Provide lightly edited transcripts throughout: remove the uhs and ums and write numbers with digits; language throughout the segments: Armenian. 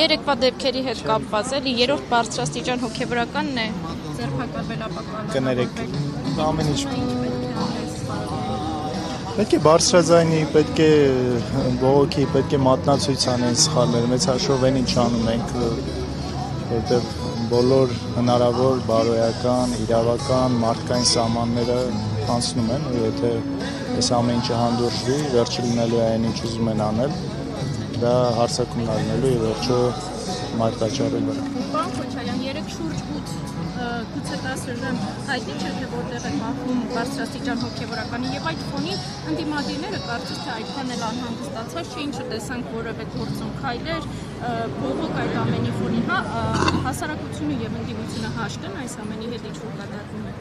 երեկվա դեպքերի հետ կապված էլի երրորդ բարձրաստիճան հոգեվորականն է ձերբակալվել ապակալան։ Կներեք, ամեն ինչ պետք է բարձրաձայնի, պետք է բողոքի, պետք է մատնացույց անեն սխալներ, մեծ հաշվով են ինչ անում ենք, որտեղ բոլոր հնարավոր բարոյական, իրավական, մարդկային սահմանները անցնում են, ու եթե այս ամեն ինչը հանդուրժվի, վերջը լինելու է այն ինչ ուզում են անել, դա հարցակումն առնելու եւ վերջը մարտաճառի վրա։ Պարոն Քոչարյան, 3 շուրջ 8 գուցե 10 ժամ հայտնի չէ թե որտեղ է մահվում բարձրաստիճան հոգեվորականի եւ այդ ֆոնին ընդդիմադիրները կարծես թե այդքան էլ անհանգստացած չէին, չտեսանք որևէ գործոն քայլեր, բողոք այդ ամենի ֆոնին, հասարակությունը եւ ընդդիմությունը հաշտ են այս ամենի հետ ինչ որ կատարվում է։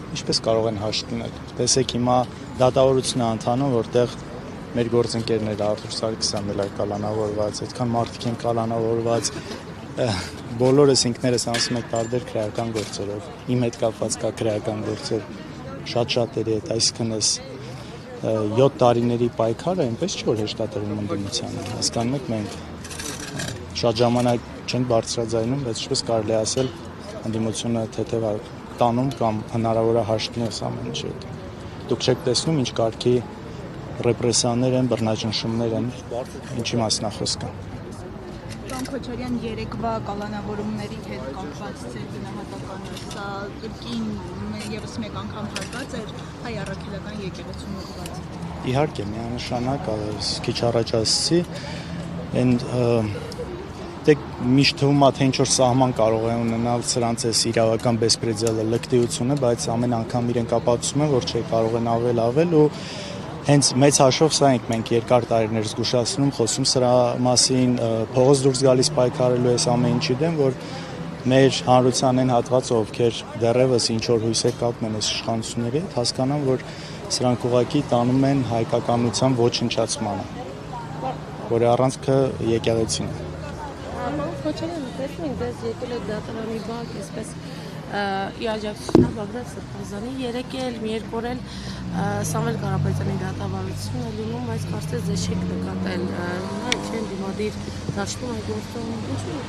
Ինչպես կարող են հաշտ լինել։ Տեսեք հիմա դատավորությունն է ընթանում, որտեղ մեր գործընկերները Արթուր Սարգսյանն էլ կալանավորված, այդքան մարդիկ են կալանավորված, բոլորս ինքներս անցնում ենք տարբեր քրեական գործերով, իմ հետ կապված կա քրեական գործեր, շատ-շատերի հետ, այսինքն էս 7 տարիների պայքարը այնպես չէ որ հեշտադրվում ընդդիմությանը, հասկանում եք մենք շատ ժամանակ չենք բարձրաձայնում, բայց ինչպես կարելի է ասել ընդդիմությունը թեթև տանում կամ հնարավոր է հաշտի այս ամեն ինչի հետ։ Դուք չեք տեսնում ինչ կարգի ռեպրեսիաներ են, բռնաճնշումներ են, ինչի մասին է խոսքը։ Պարոն Քոչարյան, երեկվա կալանավորումների հետ կապված ձեր գնահատականը, սա կրկին եւս մեկ անգամ հարկած էր հայ առաքելական եկեղեցուն ուղղված։ Իհարկե, միանշանակ, քիչ առաջ ասացի, and միշտ թվում է թե ինչ որ սահման կարող է ունենալ սրանց այս իրավական բեսպրեդելը, լկտիությունը, բայց ամեն անգամ իրենք ապացուցում են, որ չէ, կարող են ավել ու հենց մեծ հաշվով սա ենք մենք երկար տարիներ զգուշացնում, խոսում սրա մասին, փողոց դուրս գալիս պայքարելու այս ամեն ինչի դեմ, որ մեր հանրության այն հատվածը, ովքեր դեռևս ինչ որ հույսեր կապում են այս իշխանությունների հետ, հասկանան, որ սրանք ուղղակի տանում են հայկականության ոչնչացմանը, որի առանցքը եկեղեցին է։ Քոչարյան, տեսնում ենք դες եկել է դատարանի բակ, այսպես իաջակցությունով Բագրատ Սրբազանի, երեք էլ, մի երկու օր էլ Սամվել Կարապետյանի դատավարությունն է լինում, բայց կարծես ձեզ չեք նկատել, հիմա չեն դիմադիր դաշտում այդ գործում, ինչու՞։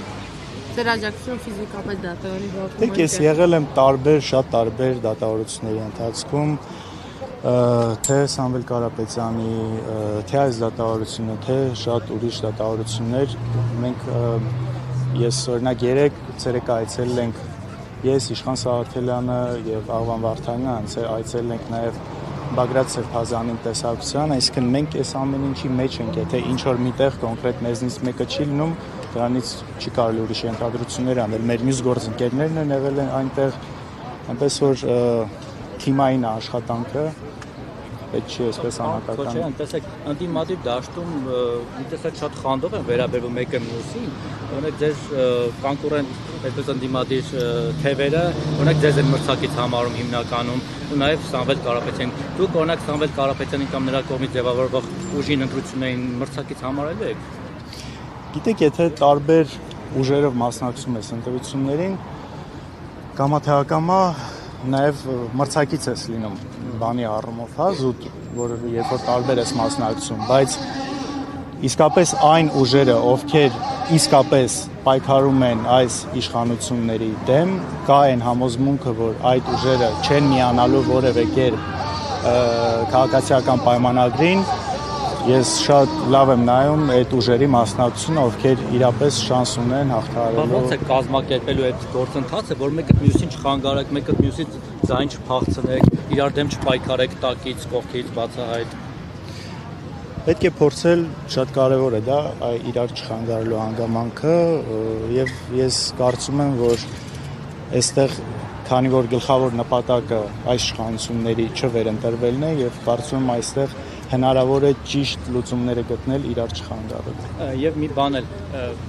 Ձեր աջակցությունը ֆիզիկապես դատարանի բակում։ Դեք ես եղել եմ շատ տարբեր դատավարությունների ընթացքում, թե Սամվել Կարապետյանի, թե այս դատավարությունը, թե շատ ուրիշ դատավարություններ, մենք ես օրինակ երեք ցերեկ այցելել ենք ես Իշխան Սաղաթելյանը եւ Աղվան Վարդանյանը այցելել ենք նաեւ Բագրատ Սրբազանին տեսակցության, այսինքն մենք այս ամեն ինչի մեջ ենք, եթե ինչ որ միտեղ կոնկրետ մեզնից մեկը չի լինում, դրանից չի կարելի ուրիշ ենթադրություններ անել։ Մեր մյուս գործընկերներն են եղել են այնտեղ, այնպես որ թիմային աշխատանքը պետք չի այսպես անհատական։ Քոչարյան, տեսեք, ընդդիմադիր դաշտում մի տեսակ շատ խանդով են վերաբերվում մեկը մյուսին, օրինակ ձեր կոնկուրենտ այսպես ընդդիմադիր թևերը, օրինակ ձեզ են մրցակից համարում հիմնականում, ու նաև Սամվել Կարապետյան։ Դուք օրինակ Սամվել Կարապետյանին կամ նրա կողմից ձևավորվող ուժին ընտրություններին մրցակից համարելու եք։ Գիտեք, եթե տարբեր ուժերով մասնակցում ես ընտրություններին, կամա թե ակամա նաև մրցակից ես լինում բանի առումով, հա, զուտ, որ երբ որ տարբեր ես մասնակցում, բայց իսկապես այն ուժերը, ովքեր իսկապես պայքարում են այս իշխանությունների դեմ, կա այն համոզմունքը, որ այդ ուժերը չեն միանալու որևէ կերպ քաղաքացիական պայմանագրին, ես շատ լավ եմ նայում այդ ուժերի մասնակցությունը, ովքեր իրապես շանս ունեն հաղթահարելու։ Ոնց է կազմակերպելու այդ գործընթացը, որ մեկը մյուսին չխանգարեք, մեկը մյուսից ձայն չփախցնեք, իրար դեմ չպայքարեք տակից, կողքից, բացահայտ։ Պետք է փորձել, շատ կարևոր է դա, իրար չխանգարելու հանգամանքը, եւ ես կարծում եմ, որ այստեղ քանի որ գլխավոր նպատակը այս իշխանությունների չվերընտրվելն է եւ կարծում եմ այստեղ հնարավոր է ճիշտ լուծումները գտնել իրար չխանգարել։ Եվ մի բան էլ,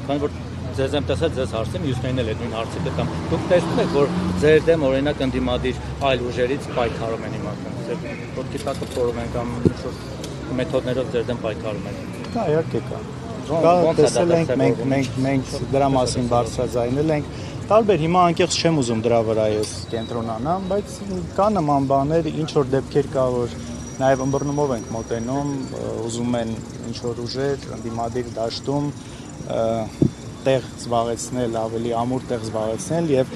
քանի որ ձեզ եմ տեսել, ձեզ հարցեմ, մյուսներին էլ այդ նույն հարցը կտամ։ Դուք տեսնում եք, որ ձեր դեմ օրինակ ընդդիմադիր այլ ուժերից պայքարում են հիմա, ձեր ոտքի տակը փորում են կամ ինչ-որ մեթոդներով ձեր դեմ պայքարում են։ Կա, իհարկե կա։ Տեսել ենք, մենք դրա մասին բարձրաձայնել ենք։ Տարբեր հիմա անկեղծ չեմ ուզում դրա վրա ես կենտրոնանամ, բայց կա նման բաներ, ինչ որ դեպքեր կա, որ նաև ըմբռնումով ենք մոտենում, ուզում են ինչ որ ուժեր ընդդիմադիր դաշտում տեղ զբաղեցնել, ավելի ամուր տեղ զբաղեցնել եւ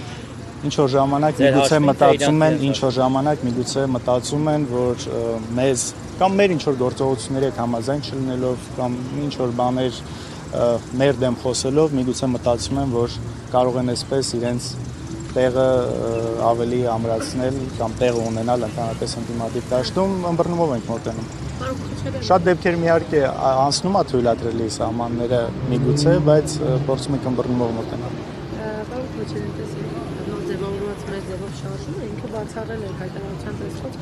ինչ որ ժամանակ Ձեր միգուցե հաշվին, թե մտածում են, իրաց ինչ որ ժամանակ միգուցե մտածում են, որ մեզ կամ մեր ինչ որ գործողությունների հետ համաձայն չլինելով կամ ինչ որ բաներ մեր դեմ խոսելով միգուցե մտածում են, որ կարող են այսպես իրենց տեղը ավելի ամրացնել կամ տեղը ունենալ ընդհանրապես ընդդիմադիր դաշտում, ըմբռնումով ենք մոտենում։ Շատ դեպքերում իհարկե անցնում է թույլատրելի սահմանները միգուցե, բայց փորձում ենք ըմբռնումով մոտենալ։ Պարոն Քոչարյան, նոր ձևավորված մեր ձևով շարժումը ինքը բացառել է հայտարարության տեսքով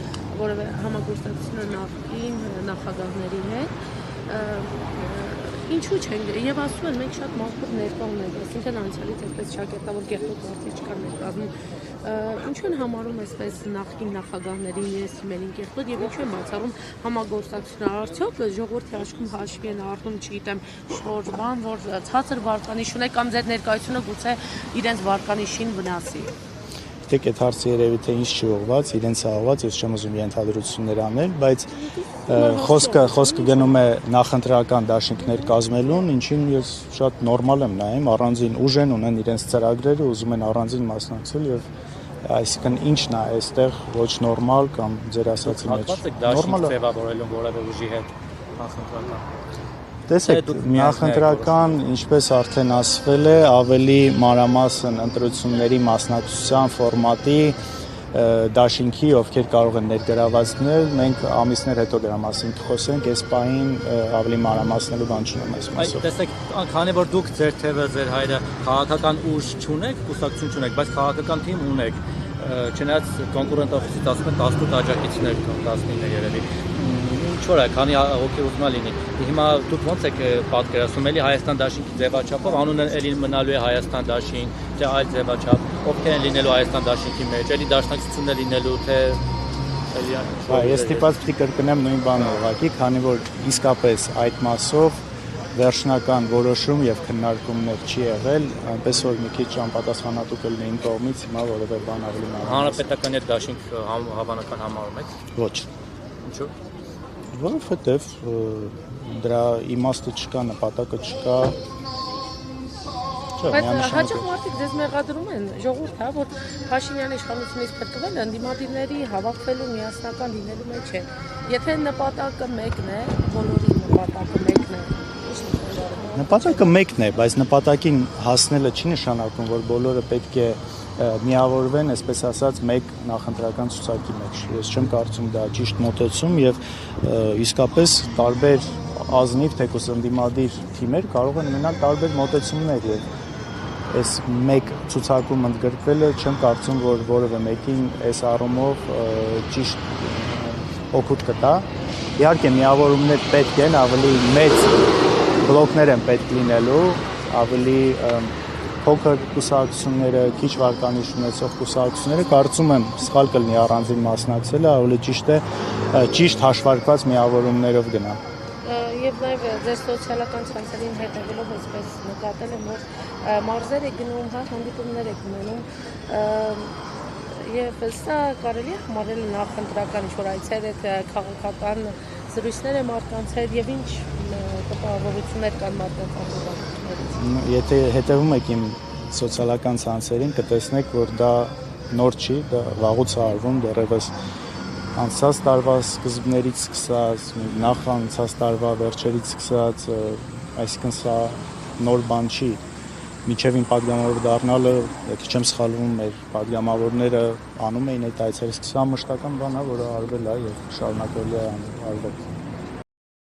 որևէ համագործակցություն նախկին նախագահների հետ։ Ինչու չեն եւ ասում են մենք շատ մաքուր ներկա ունենք, այսինքն անցյալից այսպես շակերտավոր կեղտոտ մարդիկ չկան ներկայանում։ Ինչու են համարում այսպես նախկին նախագահներին Սիմերին կեղտոտ եւ ինչու են բացառում համագործակցությունը, արդյոք ժողովրդի աշխում հաշվի են առնում, չգիտեմ, շոր բան, որ ցածր վարկանիշ ունի կամ ձեր ներկայությունը գուցե իրենց վարկանիշին վնասի։ Դեք այդ հարցը երևի թե ինձ չի ուղղված, իրենց է ուղղված, ես չեմ ուզում ենթադրություններ անել, բայց խոսքը գնում է նախընտրական դաշինքներ կազմելուն, ինչին ես շատ նորմալ եմ նայում, առանձին ուժ են ունեն իրենց ծրագրերը, ուզում են առանձին մասնակցել եւ այսինքն ինչն է այստեղ ոչ նորմալ կամ ձեր ասածի մեջ նորմալ է ձևավորելու որևէ ուժի հետ նախընտրական։ Տեսեք, նախընտրական, ինչպես արդեն ասվել է, ավելի մանրամասն ընտրությունների մասնակցության ֆորմատի դաշինքի, ովքեր կարող են ներգրավացնել, մենք ամիսներ հետո դրա մասին կխոսենք, այս պահին ավելի մանրամասնելու բան չունեմ այս մասով։ Տեսեք, քանի որ դուք ձեր թևը, ձեր հայրը քաղաքական ուժ չունեք, կուսակցություն չունեք, բայց քաղաքական թիմ ունեք, չնայած կոնկուրենտ օֆիսից ասում են 18 աջակիցներ կամ 19 երևի։ Ինչ որ է, քանի հոգի ուզում լինի։ Հիմա դուք ո՞նց եք պատկերացնում, էլի Հայաստան դաշինքի ձևաչափով, անունը էլի մնալու է Հայաստան դաշինք, թե այլ ձևաչափ, ովքեր են լինելու Հայաստան դաշինքի մեջ, էլի դաշնակցությունն է լինելու, թե Ես ստիպված պիտի կրկնեմ նույն բանը ուղղակի, քանի որ իսկապես այդ մասով վերջնական որոշում եւ քննարկումներ չի եղել, այնպես որ մի քիչ անպատասխանատու կլինի իմ կողմից, հիմա որևէ բան ավելի մանրամասն։ Հանրապետական հետ դաշինք հավանական համարում եք։ Ոչ։ Ինչու՞։ Որովհետեւ դրա իմաստը չկա, նպատակը չկա։ Բայց հաճախ մարդիկ ձեզ մեղադրում են, ժողովուրդ, հա, որ Փաշինյանի իշխանությունից փրկվել ընդդիմադիրների հավաքվելու միասնական լինելու մեջ է։ Եթե նպատակը մեկն է, բոլորի նպատակը մեկն է։ Նպատակը մեկն է, բայց նպատակին հասնելը չի նշանակում, որ բոլորը պետք է միավորվեն, այսպես ասած, մեկ նախընտրական ցուցակի մեջ։ Ես չեմ կարծում դա ճիշտ մոտեցում եւ իսկապես տարբեր ազնիվ թեկուզ ընդդիմադիր թիմեր կարող են ունենալ տարբեր մոտեցումներ եւ այս մեկ ցուցակում ընդգրկվելը չեմ կարծում, որ որևէ մեկին այս առումով ճիշտ օգուտ կտա։ Իհարկե միավորումներ պետք են, ավելի մեծ բլոկներ են պետք լինելու, ավելի փոքր կուսակցությունները, քիչ վարկանիշ ունեցող կուսակցությունները կարծում եմ սխալ կլինի առանձին մասնակցելը, ավելի ճիշտ է ճիշտ հաշվարկված միավորումներով գնալ։ Եվ նաև ձեր սոցիալական ցանցերին հետևելով այսպես նկատել եմ, որ մարզեր եք գնում, հա, հանդիպումներ եք ունենում, եւ սա կարելի է համարել նախընտրական ինչ-որ այցեր եք, քաղաքական զրույցներ է մարդկանց հետ եւ ինչ տպավորություններ կան մարդկանց ապրումներից։ Եթե հետևում եք իմ սոցիալական ցանցերին, կտեսնեք, որ դա նոր չի, դա վաղուց է արվում, դեռևս անցած տարվա սկզբներից սկսած, նախ անցած տարվա վերջերից սկսած, այսինքն սա նոր բան չի։ Միջևին падգամավոր դառնալը, եթե չեմ սխալվում, մեր падգամավորները անում էին այդ այցերը, սա մշտական բան է, որը արվել է եւ շարունակելի է արվել։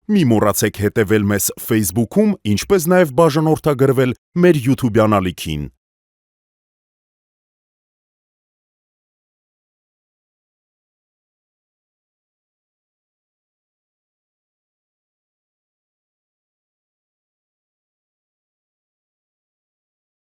Մի մոռացեք հետևել մեզ Facebook-ում, ինչպես նաև բաժանորդագրվել մեր YouTube-յան ալիքին։